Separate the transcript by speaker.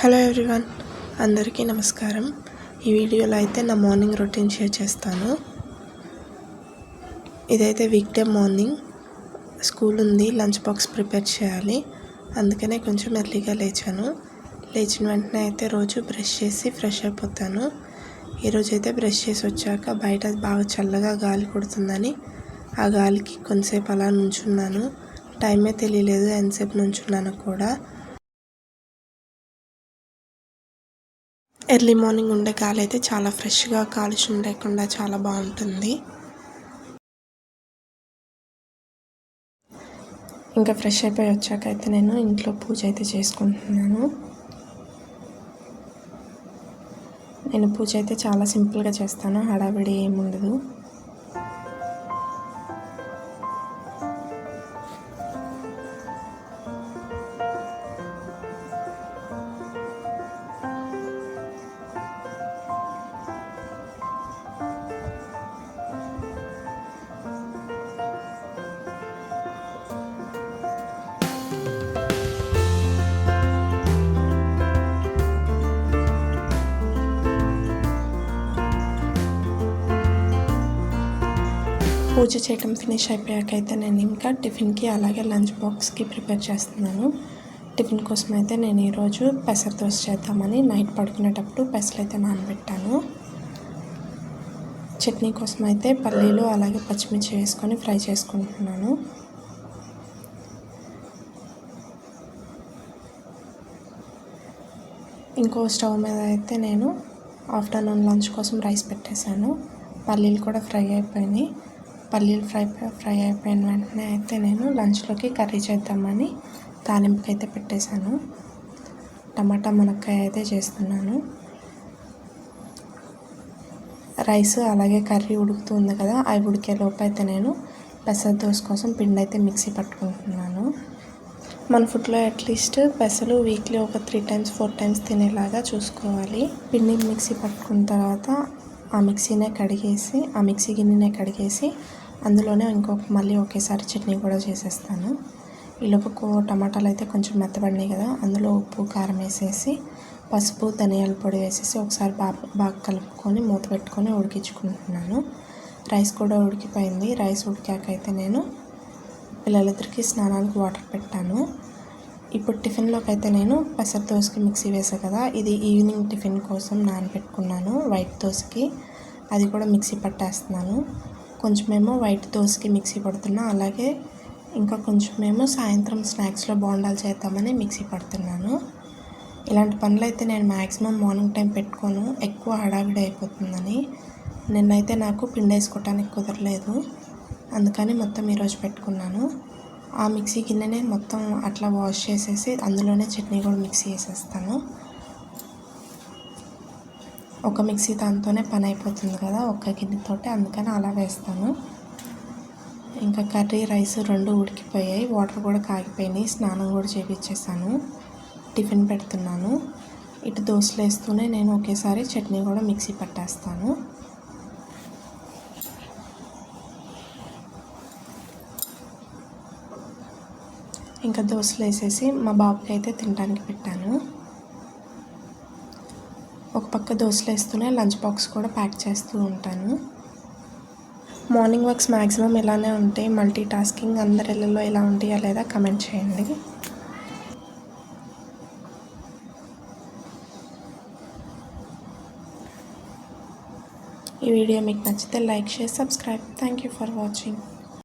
Speaker 1: Hello everyone, అందరికీ నమస్కారం. ఈ వీడియోలో అయితే నా మార్నింగ్ రొటీన్ షేర్ చేస్తాను. ఇదైతే వీక్ డే మార్నింగ్. స్కూల్ ఉంది, లంచ్ బాక్స్ ప్రిపేర్ చేయాలి. అందుకనే కొంచెం ఎర్లీగా లేచాను. లేచిన వెంటనే అయితే రోజు బ్రష్ చేసి ఫ్రెష్ అయిపోతాను. ఈరోజు అయితే బ్రష్ చేసి వచ్చాక బయట బాగా చల్లగా గాలి కొడుతుందని ఆ గాలికి కొంతసేపు అలా నుంచున్నాను. టైమే తెలియలేదు ఎంతసేపు నుంచున్నాను కూడా. ఎర్లీ మార్నింగ్ ఉండే గాలి అయితే చాలా ఫ్రెష్గా, కాలుష్యం లేకుండా చాలా బాగుంటుంది. ఇంకా ఫ్రెష్ అయిపోయి వచ్చాక అయితే నేను ఇంట్లో పూజ అయితే చేసుకుంటున్నాను. నేను పూజ అయితే చాలా సింపుల్గా చేస్తాను, హడావిడి ఏముండదు. పూజ చేయడం ఫినిష్ అయిపోయాక అయితే నేను ఇంకా టిఫిన్కి అలాగే లంచ్ బాక్స్కి ప్రిపేర్ చేస్తున్నాను. టిఫిన్ కోసం అయితే నేను ఈరోజు పెసర దోశ చేద్దామని నైట్ పడుకునేటప్పుడు పెసలు అయితే నానబెట్టాను. చట్నీ కోసం అయితే పల్లీలు అలాగే పచ్చిమిర్చి వేసుకొని ఫ్రై చేసుకుంటున్నాను. ఇంకో స్టవ్ మీద అయితే నేను ఆఫ్టర్నూన్ లంచ్ కోసం రైస్ పెట్టేశాను. పల్లీలు కూడా ఫ్రై అయిపోయినాయి. పల్లీలు ఫ్రై అయిపోయిన వెంటనే అయితే నేను లంచ్లోకి కర్రీ చేద్దామని తాలింపుకి అయితే పెట్టేశాను. టమాటా మునక్కాయ అయితే చేస్తున్నాను. రైస్ అలాగే కర్రీ ఉడుకుతుంది కదా, అవి ఉడికే లోపు అయితే నేను పెసర దోశ కోసం పిండి అయితే మిక్సీ పట్టుకుంటున్నాను. మన ఫుడ్లో అట్లీస్ట్ పెసలు వీక్లీ ఒక 3 times 4 times తినేలాగా చూసుకోవాలి. పిండి మిక్సీ పట్టుకున్న తర్వాత ఆ మిక్సీ గిన్నెనే కడిగేసి అందులోనే మళ్ళీ ఒకేసారి చట్నీ కూడా చేసేస్తాను. ఈలోపు టమాటాలు అయితే కొంచెం మెత్తబడినాయి కదా, అందులో ఉప్పు కారం వేసేసి పసుపు ధనియాల పొడి వేసేసి ఒకసారి బాగా కలుపుకొని మూత పెట్టుకొని ఉడికించుకుంటున్నాను. రైస్ కూడా ఉడికిపోయింది. రైస్ ఉడికాక అయితే నేను పిల్లలిద్దరికి స్నానానికి వాటర్ పెట్టాను. ఇప్పుడు టిఫిన్లోకి అయితే నేను పెసర దోశకి మిక్సీ వేసాను కదా, ఇది ఈవినింగ్ టిఫిన్ కోసం నానబెట్టుకున్నాను. వైట్ దోశకి అది కూడా మిక్సీ పట్టేస్తున్నాను. కొంచెమేమో వైట్ దోశకి మిక్సీ పడుతున్నా, అలాగే ఇంకా కొంచెమేమో సాయంత్రం స్నాక్స్లో బోండాలు చేద్దామని మిక్సీ పడుతున్నాను. ఇలాంటి పనులు అయితే నేను మ్యాక్సిమం మార్నింగ్ టైం పెట్టుకోను, ఎక్కువ హడావిడి అయిపోతుందని. నిన్నైతే నాకు పిండి వేసుకోవటానికి కుదరలేదు, అందుకని మొత్తం ఈరోజు పెట్టుకున్నాను. ఆ మిక్సీ గిన్నెనే మొత్తం అట్లా వాష్ చేసేసి అందులోనే చట్నీ కూడా మిక్సీ వేసేస్తాను. ఒక మిక్సీ దాంతోనే పని అయిపోతుంది కదా ఒక్క గిన్నెతోటి, అందుకని అలా వేస్తాను. ఇంకా కర్రీ రైస్ రెండు ఉడికిపోయాయి, వాటర్ కూడా కాగిపోయినాయి. స్నానం కూడా చేపించేసాను. టిఫిన్ పెడుతున్నాను. ఇటు దోశలు వేస్తూనే నేను ఒకేసారి చట్నీ కూడా మిక్సీ పట్టేస్తాను. ఇంకా దోశలు వేసేసి మా బాబుకి అయితే తినడానికి పెట్టాను. ఒక పక్క దోశలు వేస్తూనే లంచ్ బాక్స్ కూడా ప్యాక్ చేస్తూ ఉంటాను. మార్నింగ్ వర్క్స్ మ్యాక్సిమం ఇలానే ఉంటాయి. మల్టీ టాస్కింగ్ అందరి ఇళ్ళల్లో ఇలా ఉంటాయా లేదా కమెంట్ చేయండి. ఈ వీడియో మీకు నచ్చితే like, share, subscribe. Thank you for watching.